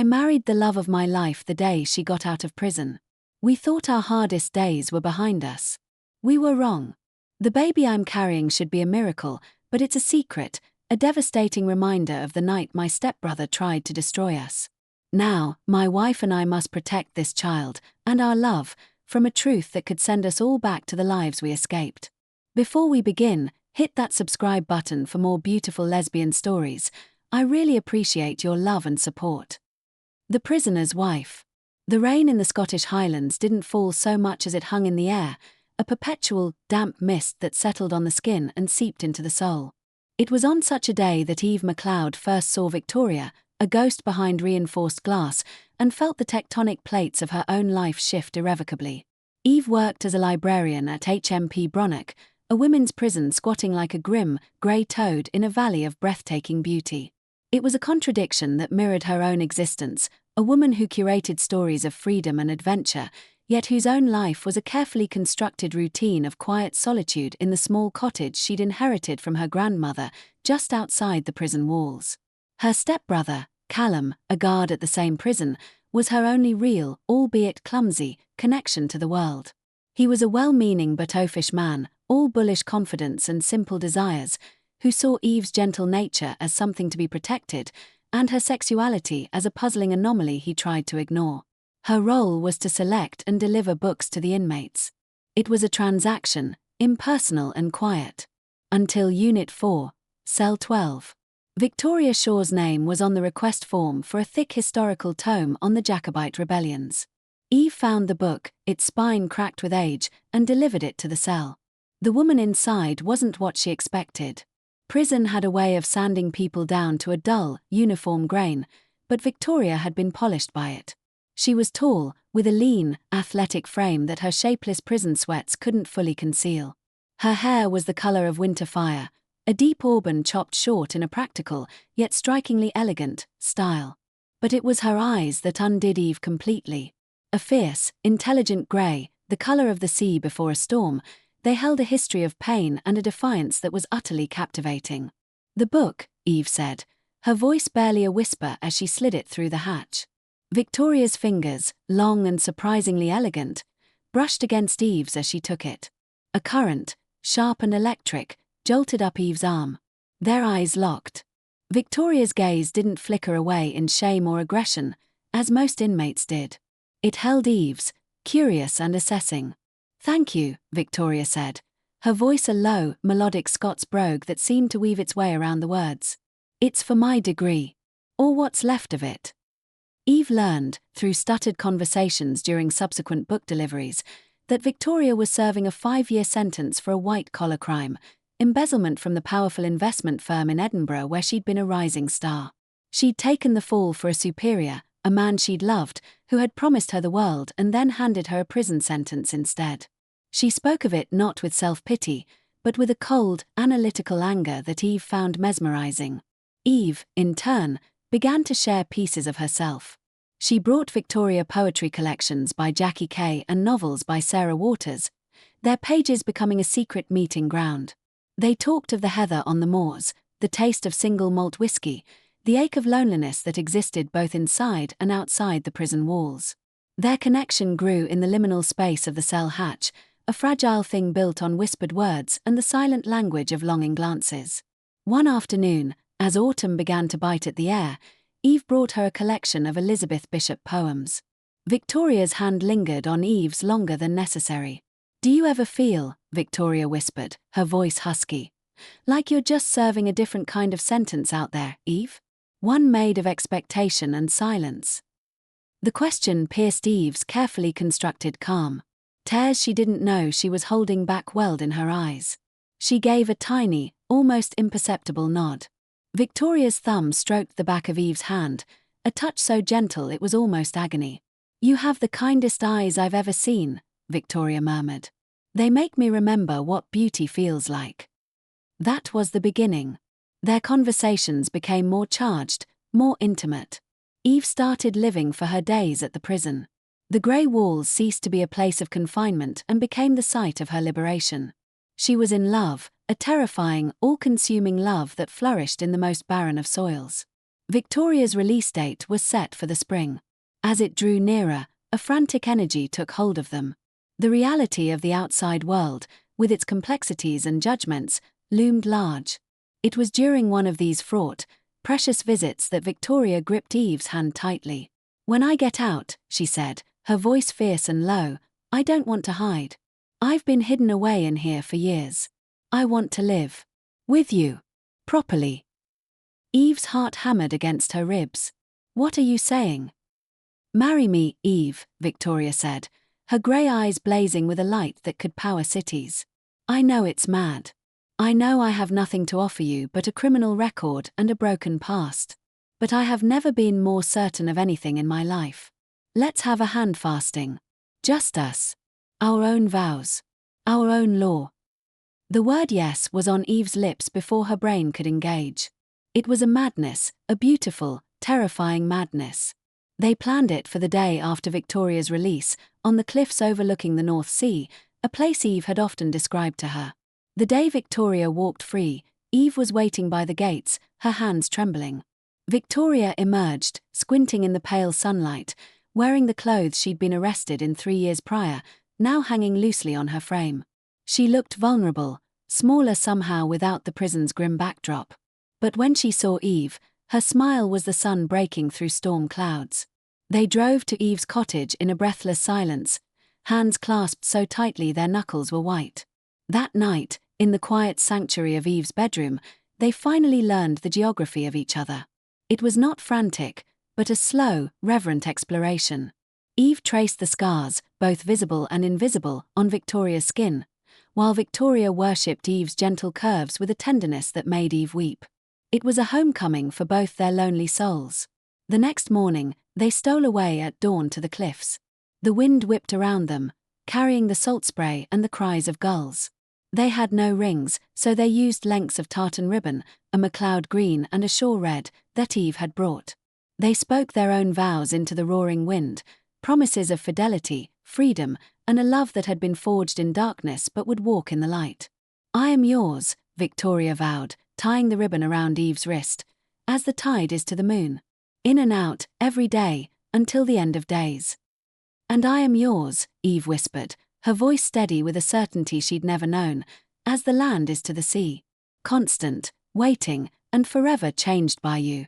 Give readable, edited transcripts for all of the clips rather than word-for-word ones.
I married the love of my life the day she got out of prison. We thought our hardest days were behind us. We were wrong. The baby I'm carrying should be a miracle, but it's a secret, a devastating reminder of the night my stepbrother tried to destroy us. Now, my wife and I must protect this child, and our love, from a truth that could send us all back to the lives we escaped. Before we begin, hit that subscribe button for more beautiful lesbian stories. I really appreciate your love and support. The Prisoner's Wife. The rain in the Scottish Highlands didn't fall so much as it hung in the air, a perpetual, damp mist that settled on the skin and seeped into the soul. It was on such a day that Eve MacLeod first saw Victoria, a ghost behind reinforced glass, and felt the tectonic plates of her own life shift irrevocably. Eve worked as a librarian at HMP Bronach, a women's prison squatting like a grim, grey toad in a valley of breathtaking beauty. It was a contradiction that mirrored her own existence, a woman who curated stories of freedom and adventure, yet whose own life was a carefully constructed routine of quiet solitude in the small cottage she'd inherited from her grandmother, just outside the prison walls. Her stepbrother, Callum, a guard at the same prison, was her only real, albeit clumsy, connection to the world. He was a well-meaning but oafish man, all bullish confidence and simple desires, who saw Eve's gentle nature as something to be protected, and her sexuality as a puzzling anomaly he tried to ignore. Her role was to select and deliver books to the inmates. It was a transaction, impersonal and quiet. Until Unit 4, Cell 12. Victoria Shaw's name was on the request form for a thick historical tome on the Jacobite rebellions. Eve found the book, its spine cracked with age, and delivered it to the cell. The woman inside wasn't what she expected. Prison had a way of sanding people down to a dull, uniform grain, but Victoria had been polished by it. She was tall, with a lean, athletic frame that her shapeless prison sweats couldn't fully conceal. Her hair was the color of winter fire, a deep auburn chopped short in a practical, yet strikingly elegant, style. But it was her eyes that undid Eve completely. A fierce, intelligent grey, the color of the sea before a storm, they held a history of pain and a defiance that was utterly captivating. "The book," Eve said, her voice barely a whisper as she slid it through the hatch. Victoria's fingers, long and surprisingly elegant, brushed against Eve's as she took it. A current, sharp and electric, jolted up Eve's arm. Their eyes locked. Victoria's gaze didn't flicker away in shame or aggression, as most inmates did. It held Eve's, curious and assessing. "Thank you," Victoria said, her voice a low, melodic Scots brogue that seemed to weave its way around the words. "It's for my degree. Or what's left of it." Eve learned, through stuttered conversations during subsequent book deliveries, that Victoria was serving a 5-year sentence for a white-collar crime, embezzlement from the powerful investment firm in Edinburgh where she'd been a rising star. She'd taken the fall for a superior, a man she'd loved, who had promised her the world and then handed her a prison sentence instead. She spoke of it not with self-pity, but with a cold, analytical anger that Eve found mesmerizing. Eve, in turn, began to share pieces of herself. She brought Victoria poetry collections by Jackie Kay and novels by Sarah Waters, their pages becoming a secret meeting ground. They talked of the heather on the moors, the taste of single malt whiskey, the ache of loneliness that existed both inside and outside the prison walls. Their connection grew in the liminal space of the cell hatch, a fragile thing built on whispered words and the silent language of longing glances. One afternoon, as autumn began to bite at the air, Eve brought her a collection of Elizabeth Bishop poems. Victoria's hand lingered on Eve's longer than necessary. "Do you ever feel," Victoria whispered, her voice husky, "like you're just serving a different kind of sentence out there, Eve? One made of expectation and silence." The question pierced Eve's carefully constructed calm. Tears she didn't know she was holding back welled in her eyes. She gave a tiny, almost imperceptible nod. Victoria's thumb stroked the back of Eve's hand, a touch so gentle it was almost agony. "You have the kindest eyes I've ever seen," Victoria murmured. "They make me remember what beauty feels like." That was the beginning. Their conversations became more charged, more intimate. Eve started living for her days at the prison. The grey walls ceased to be a place of confinement and became the site of her liberation. She was in love, a terrifying, all-consuming love that flourished in the most barren of soils. Victoria's release date was set for the spring. As it drew nearer, a frantic energy took hold of them. The reality of the outside world, with its complexities and judgments, loomed large. It was during one of these fraught, precious visits that Victoria gripped Eve's hand tightly. "When I get out," she said, her voice fierce and low, "I don't want to hide. I've been hidden away in here for years. I want to live. With you. Properly." Eve's heart hammered against her ribs. "What are you saying?" "Marry me, Eve," Victoria said, her grey eyes blazing with a light that could power cities. "I know it's mad. I know I have nothing to offer you but a criminal record and a broken past. But I have never been more certain of anything in my life. Let's have a hand fasting. Just us. Our own vows. Our own law." The word yes was on Eve's lips before her brain could engage. It was a madness, a beautiful, terrifying madness. They planned it for the day after Victoria's release, on the cliffs overlooking the North Sea, a place Eve had often described to her. The day Victoria walked free, Eve was waiting by the gates, her hands trembling. Victoria emerged, squinting in the pale sunlight, wearing the clothes she'd been arrested in 3 years prior, now hanging loosely on her frame. She looked vulnerable, smaller somehow without the prison's grim backdrop. But when she saw Eve, her smile was the sun breaking through storm clouds. They drove to Eve's cottage in a breathless silence, hands clasped so tightly their knuckles were white. That night, in the quiet sanctuary of Eve's bedroom, they finally learned the geography of each other. It was not frantic, but a slow, reverent exploration. Eve traced the scars, both visible and invisible, on Victoria's skin, while Victoria worshipped Eve's gentle curves with a tenderness that made Eve weep. It was a homecoming for both their lonely souls. The next morning, they stole away at dawn to the cliffs. The wind whipped around them, carrying the salt spray and the cries of gulls. They had no rings, so they used lengths of tartan ribbon, a MacLeod green and a shawl red, that Eve had brought. They spoke their own vows into the roaring wind, promises of fidelity, freedom, and a love that had been forged in darkness but would walk in the light. "I am yours," Victoria vowed, tying the ribbon around Eve's wrist, "as the tide is to the moon. In and out, every day, until the end of days." "And I am yours," Eve whispered, her voice steady with a certainty she'd never known, "as the land is to the sea. Constant, waiting, and forever changed by you."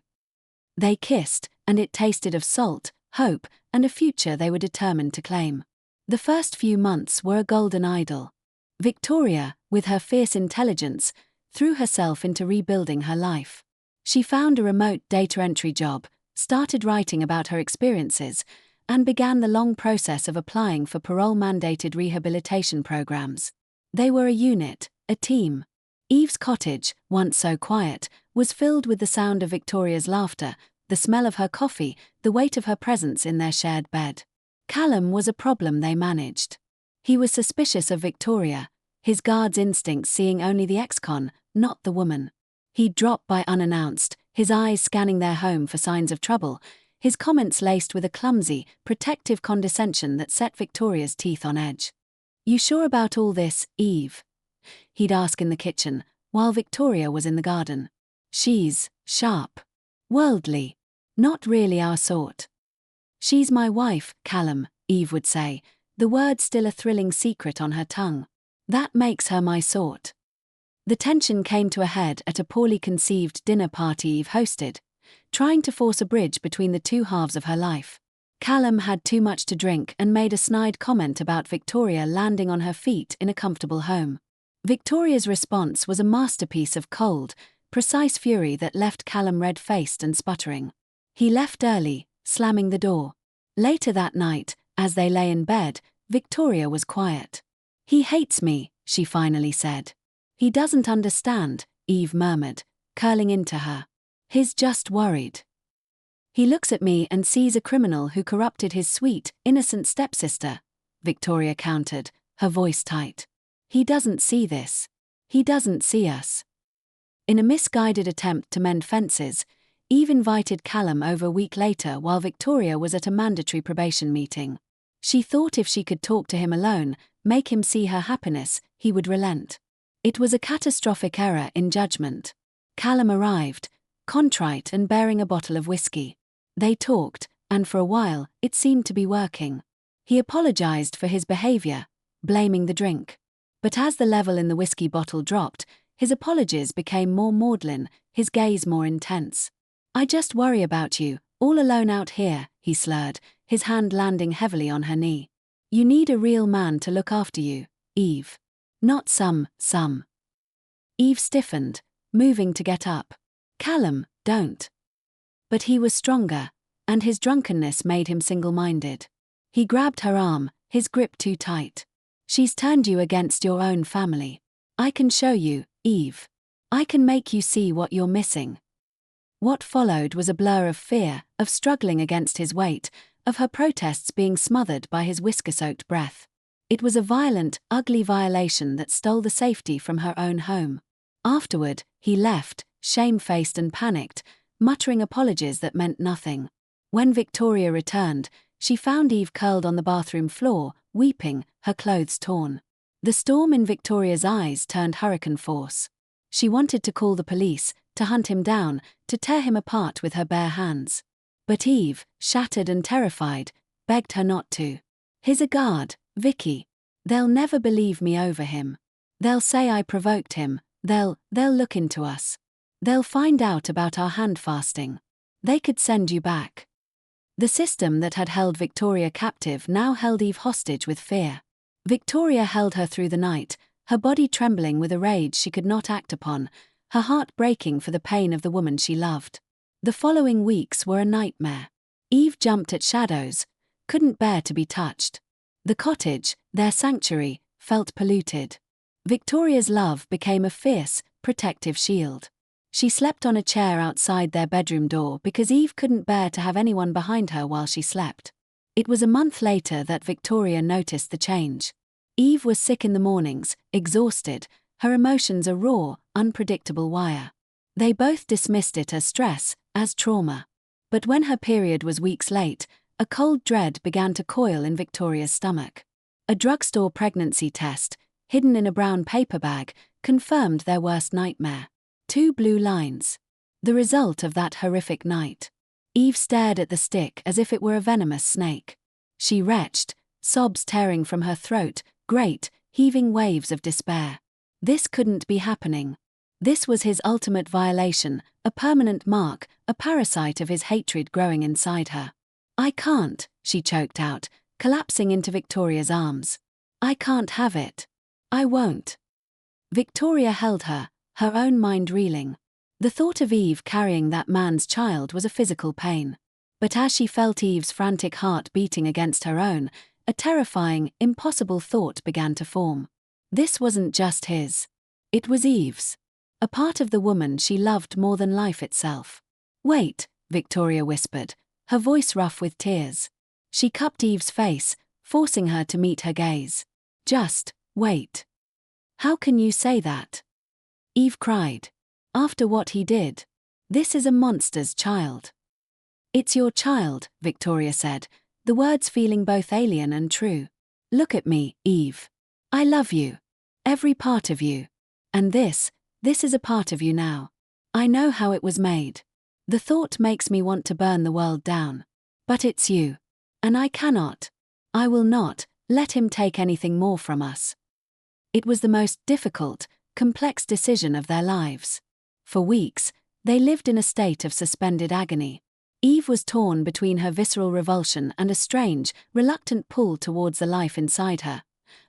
They kissed, and it tasted of salt, hope, and a future they were determined to claim. The first few months were a golden idyll. Victoria, with her fierce intelligence, threw herself into rebuilding her life. She found a remote data entry job, started writing about her experiences, and began the long process of applying for parole-mandated rehabilitation programs. They were a unit, a team. Eve's cottage, once so quiet, was filled with the sound of Victoria's laughter, the smell of her coffee, the weight of her presence in their shared bed. Callum was a problem they managed. He was suspicious of Victoria, his guard's instincts seeing only the ex-con, not the woman. He'd drop by unannounced, his eyes scanning their home for signs of trouble, his comments laced with a clumsy, protective condescension that set Victoria's teeth on edge. "You sure about all this, Eve?" he'd ask in the kitchen, while Victoria was in the garden. "She's sharp. Worldly. Not really our sort." "She's my wife, Callum," Eve would say, the word still a thrilling secret on her tongue. "That makes her my sort." The tension came to a head at a poorly conceived dinner party Eve hosted, trying to force a bridge between the two halves of her life. Callum had too much to drink and made a snide comment about Victoria landing on her feet in a comfortable home. Victoria's response was a masterpiece of cold, precise fury that left Callum red-faced and sputtering. He left early, slamming the door. Later that night, as they lay in bed, Victoria was quiet. "He hates me," she finally said. "He doesn't understand," Eve murmured, curling into her. "He's just worried. He looks at me and sees a criminal who corrupted his sweet, innocent stepsister," Victoria countered, her voice tight. "He doesn't see this. He doesn't see us." In a misguided attempt to mend fences, Eve invited Callum over a week later while Victoria was at a mandatory probation meeting. She thought if she could talk to him alone, make him see her happiness, he would relent. It was a catastrophic error in judgment. Callum arrived, contrite and bearing a bottle of whiskey. They talked, and for a while, it seemed to be working. He apologized for his behavior, blaming the drink. But as the level in the whiskey bottle dropped, his apologies became more maudlin, his gaze more intense. "I just worry about you, all alone out here," he slurred, his hand landing heavily on her knee. "You need a real man to look after you, Eve. Not some. Eve stiffened, moving to get up. "Callum, don't." But he was stronger, and his drunkenness made him single-minded. He grabbed her arm, his grip too tight. "She's turned you against your own family. I can show you, Eve. I can make you see what you're missing." What followed was a blur of fear, of struggling against his weight, of her protests being smothered by his whisker-soaked breath. It was a violent, ugly violation that stole the safety from her own home. Afterward, he left, shamefaced and panicked, muttering apologies that meant nothing. When Victoria returned, she found Eve curled on the bathroom floor, weeping, her clothes torn. The storm in Victoria's eyes turned hurricane force. She wanted to call the police, to hunt him down, to tear him apart with her bare hands. But Eve, shattered and terrified, begged her not to. "He's a guard, Vicky. They'll never believe me over him. They'll say I provoked him, they'll look into us. They'll find out about our hand fasting. They could send you back." The system that had held Victoria captive now held Eve hostage with fear. Victoria held her through the night, her body trembling with a rage she could not act upon, her heart breaking for the pain of the woman she loved. The following weeks were a nightmare. Eve jumped at shadows, couldn't bear to be touched. The cottage, their sanctuary, felt polluted. Victoria's love became a fierce, protective shield. She slept on a chair outside their bedroom door because Eve couldn't bear to have anyone behind her while she slept. It was a month later that Victoria noticed the change. Eve was sick in the mornings, exhausted, her emotions a raw, unpredictable wire. They both dismissed it as stress, as trauma. But when her period was weeks late, a cold dread began to coil in Victoria's stomach. A drugstore pregnancy test, hidden in a brown paper bag, confirmed their worst nightmare. 2 blue lines. The result of that horrific night. Eve stared at the stick as if it were a venomous snake. She retched, sobs tearing from her throat, great, heaving waves of despair. This couldn't be happening. This was his ultimate violation, a permanent mark, a parasite of his hatred growing inside her. "I can't," she choked out, collapsing into Victoria's arms. "I can't have it. I won't." Victoria held her, her own mind reeling. The thought of Eve carrying that man's child was a physical pain. But as she felt Eve's frantic heart beating against her own, a terrifying, impossible thought began to form. This wasn't just his. It was Eve's. A part of the woman she loved more than life itself. "Wait," Victoria whispered, her voice rough with tears. She cupped Eve's face, forcing her to meet her gaze. "Just wait." "How can you say that?" Eve cried. "After what he did. This is a monster's child." "It's your child," Victoria said, the words feeling both alien and true. "Look at me, Eve. I love you. Every part of you. And this is a part of you now. I know how it was made. The thought makes me want to burn the world down. But it's you. And I will not, let him take anything more from us." It was the most difficult, complex decision of their lives. For weeks, they lived in a state of suspended agony. Eve was torn between her visceral revulsion and a strange, reluctant pull towards the life inside her.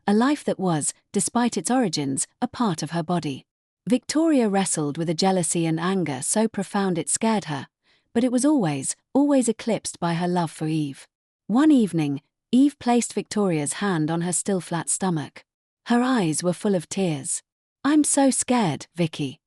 A life that was, despite its origins, a part of her body. Victoria wrestled with a jealousy and anger so profound it scared her, but it was always eclipsed by her love for Eve. One evening, Eve placed Victoria's hand on her still flat stomach. Her eyes were full of tears. "I'm so scared, Vicky."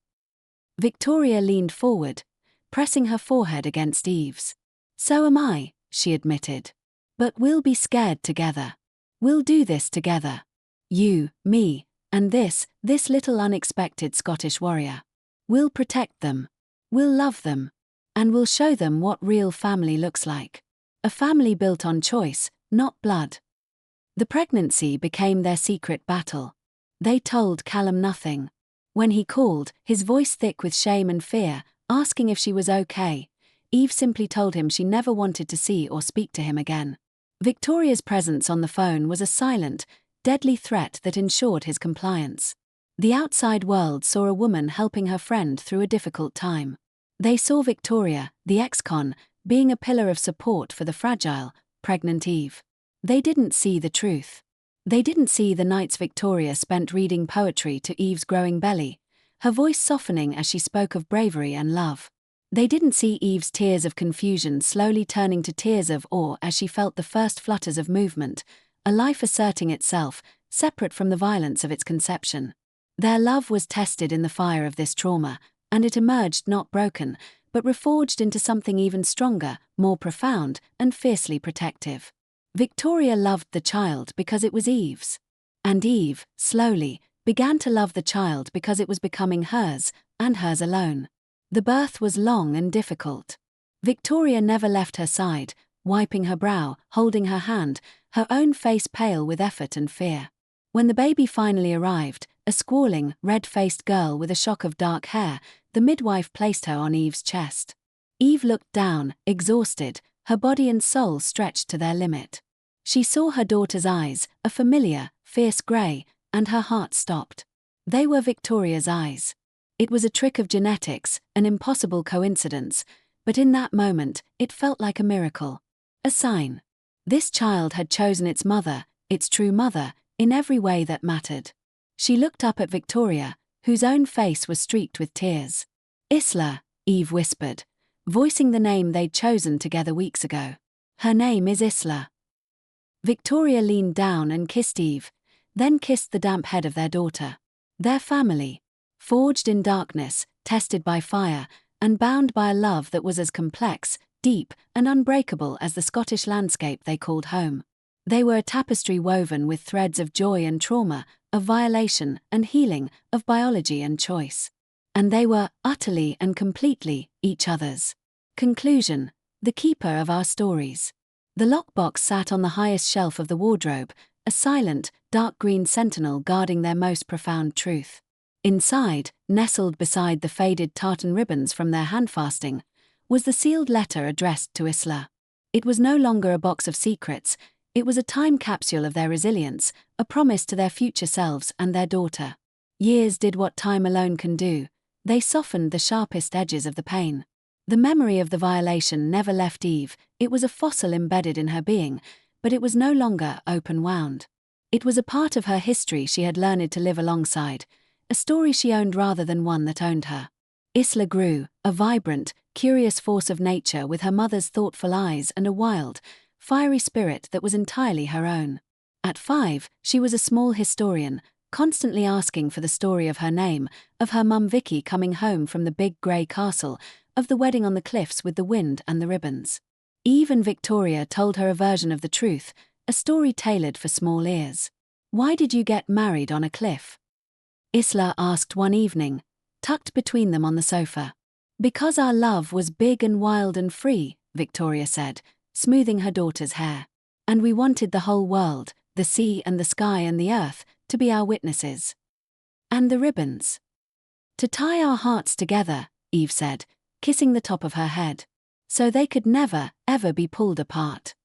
Victoria leaned forward, pressing her forehead against Eve's. "So am I," she admitted. "But we'll be scared together. We'll do this together. You, me, and this little unexpected Scottish warrior. We'll protect them. We'll love them. And we'll show them what real family looks like. A family built on choice, not blood." The pregnancy became their secret battle. They told Callum nothing. When he called, his voice thick with shame and fear, asking if she was okay. Eve simply told him she never wanted to see or speak to him again. Victoria's presence on the phone was a silent, deadly threat that ensured his compliance. The outside world saw a woman helping her friend through a difficult time. They saw Victoria, the ex-con, being a pillar of support for the fragile, pregnant Eve. They didn't see the truth. They didn't see the nights Victoria spent reading poetry to Eve's growing belly, her voice softening as she spoke of bravery and love. They didn't see Eve's tears of confusion slowly turning to tears of awe as she felt the first flutters of movement, a life asserting itself, separate from the violence of its conception. Their love was tested in the fire of this trauma, and it emerged not broken, but reforged into something even stronger, more profound, and fiercely protective. Victoria loved the child because it was Eve's. And Eve, slowly, began to love the child because it was becoming hers, and hers alone. The birth was long and difficult. Victoria never left her side, wiping her brow, holding her hand, her own face pale with effort and fear. When the baby finally arrived, a squalling, red-faced girl with a shock of dark hair, the midwife placed her on Eve's chest. Eve looked down, exhausted, her body and soul stretched to their limit. She saw her daughter's eyes, a familiar, fierce grey, and her heart stopped. They were Victoria's eyes. It was a trick of genetics, an impossible coincidence, but in that moment, it felt like a miracle. A sign. This child had chosen its mother, its true mother, in every way that mattered. She looked up at Victoria, whose own face was streaked with tears. Isla, Eve whispered, voicing the name they'd chosen together weeks ago. Her name is Isla. Victoria leaned down and kissed Eve, then kissed the damp head of their daughter. Their family, forged in darkness, tested by fire, and bound by a love that was as complex, deep, and unbreakable as the Scottish landscape they called home. They were a tapestry woven with threads of joy and trauma, of violation and healing, of biology and choice. And they were, utterly and completely, each other's. Conclusion: the keeper of our stories. The lockbox sat on the highest shelf of the wardrobe, a silent, dark green sentinel guarding their most profound truth. Inside, nestled beside the faded tartan ribbons from their handfasting, was the sealed letter addressed to Isla. It was no longer a box of secrets, it was a time capsule of their resilience, a promise to their future selves and their daughter. Years did what time alone can do, they softened the sharpest edges of the pain. The memory of the violation never left Eve, it was a fossil embedded in her being, but it was no longer open-wound. It was a part of her history she had learned to live alongside, a story she owned rather than one that owned her. Isla grew, a vibrant, curious force of nature with her mother's thoughtful eyes and a wild, fiery spirit that was entirely her own. At 5, she was a small historian, constantly asking for the story of her name, of her mum Vicky coming home from the big grey castle, of the wedding on the cliffs with the wind and the ribbons. Eve and Victoria told her a version of the truth, a story tailored for small ears. "Why did you get married on a cliff?" Isla asked one evening, tucked between them on the sofa. "Because our love was big and wild and free," Victoria said, smoothing her daughter's hair. "And we wanted the whole world, the sea and the sky and the earth, to be our witnesses. And the ribbons. To tie our hearts together," Eve said, kissing the top of her head. "So they could never, ever be pulled apart."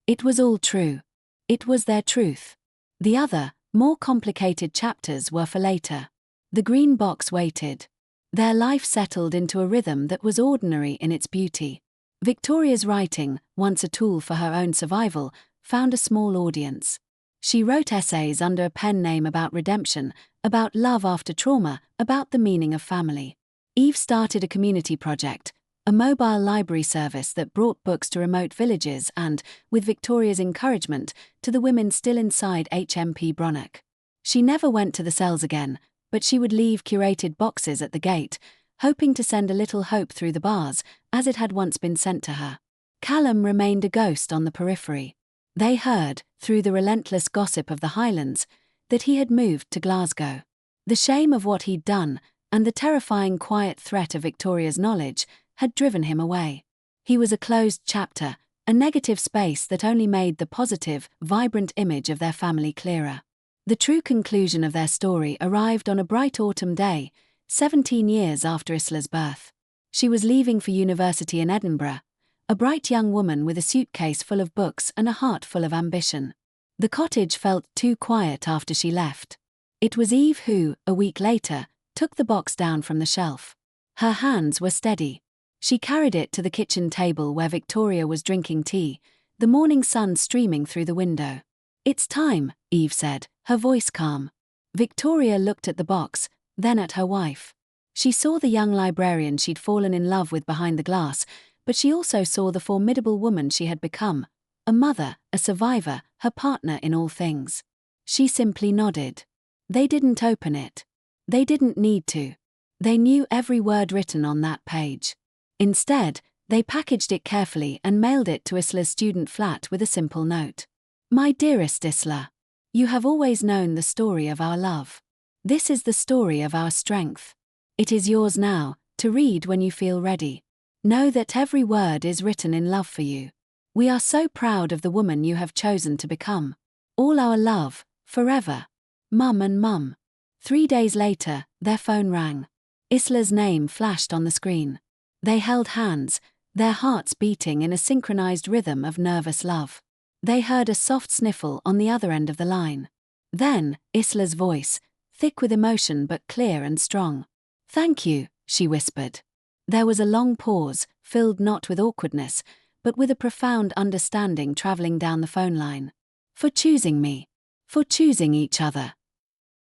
It was all true. It was their truth. The other, more complicated chapters were for later. The green box waited. Their life settled into a rhythm that was ordinary in its beauty. Victoria's writing, once a tool for her own survival, found a small audience. She wrote essays under a pen name about redemption, about love after trauma, about the meaning of family. Eve started a community project, a mobile library service that brought books to remote villages and, with Victoria's encouragement, to the women still inside HMP Bronach. She never went to the cells again, but she would leave curated boxes at the gate, hoping to send a little hope through the bars, as it had once been sent to her. Callum remained a ghost on the periphery. They heard, through the relentless gossip of the Highlands, that he had moved to Glasgow. The shame of what he'd done, and the terrifying quiet threat of Victoria's knowledge, had driven him away. He was a closed chapter, a negative space that only made the positive, vibrant image of their family clearer. The true conclusion of their story arrived on a bright autumn day, 17 years after Isla's birth. She was leaving for university in Edinburgh, a bright young woman with a suitcase full of books and a heart full of ambition. The cottage felt too quiet after she left. It was Eve who, a week later, took the box down from the shelf. Her hands were steady. She carried it to the kitchen table where Victoria was drinking tea, the morning sun streaming through the window. "It's time," Eve said, her voice calm. Victoria looked at the box, then at her wife. She saw the young librarian she'd fallen in love with behind the glass, but she also saw the formidable woman she had become, a mother, a survivor, her partner in all things. She simply nodded. They didn't open it. They didn't need to. They knew every word written on that page. Instead, they packaged it carefully and mailed it to Isla's student flat with a simple note. "My dearest Isla, you have always known the story of our love. This is the story of our strength. It is yours now, to read when you feel ready. Know that every word is written in love for you. We are so proud of the woman you have chosen to become. All our love, forever. Mum and Mum." 3 days later, their phone rang. Isla's name flashed on the screen. They held hands, their hearts beating in a synchronized rhythm of nervous love. They heard a soft sniffle on the other end of the line. Then, Isla's voice, thick with emotion but clear and strong. "Thank you," she whispered. There was a long pause, filled not with awkwardness, but with a profound understanding traveling down the phone line. "For choosing me. For choosing each other."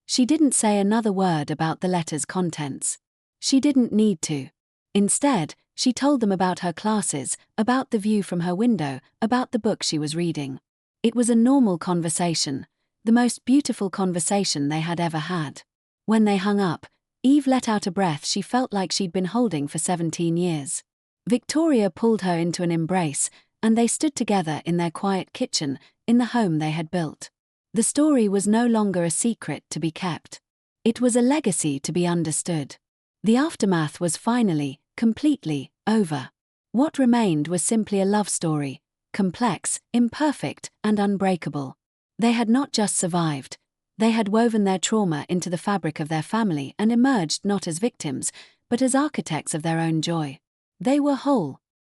She didn't say another word about the letter's contents. She didn't need to. Instead, she told them about her classes, about the view from her window, about the book she was reading. It was a normal conversation, the most beautiful conversation they had ever had. When they hung up, Eve let out a breath she felt like she'd been holding for 17 years. Victoria pulled her into an embrace, and they stood together in their quiet kitchen, in the home they had built. The story was no longer a secret to be kept. It was a legacy to be understood. The aftermath was finally, completely, over. What remained was simply a love story, complex, imperfect, and unbreakable. They had not just survived. They had woven their trauma into the fabric of their family and emerged not as victims, but as architects of their own joy. They were whole,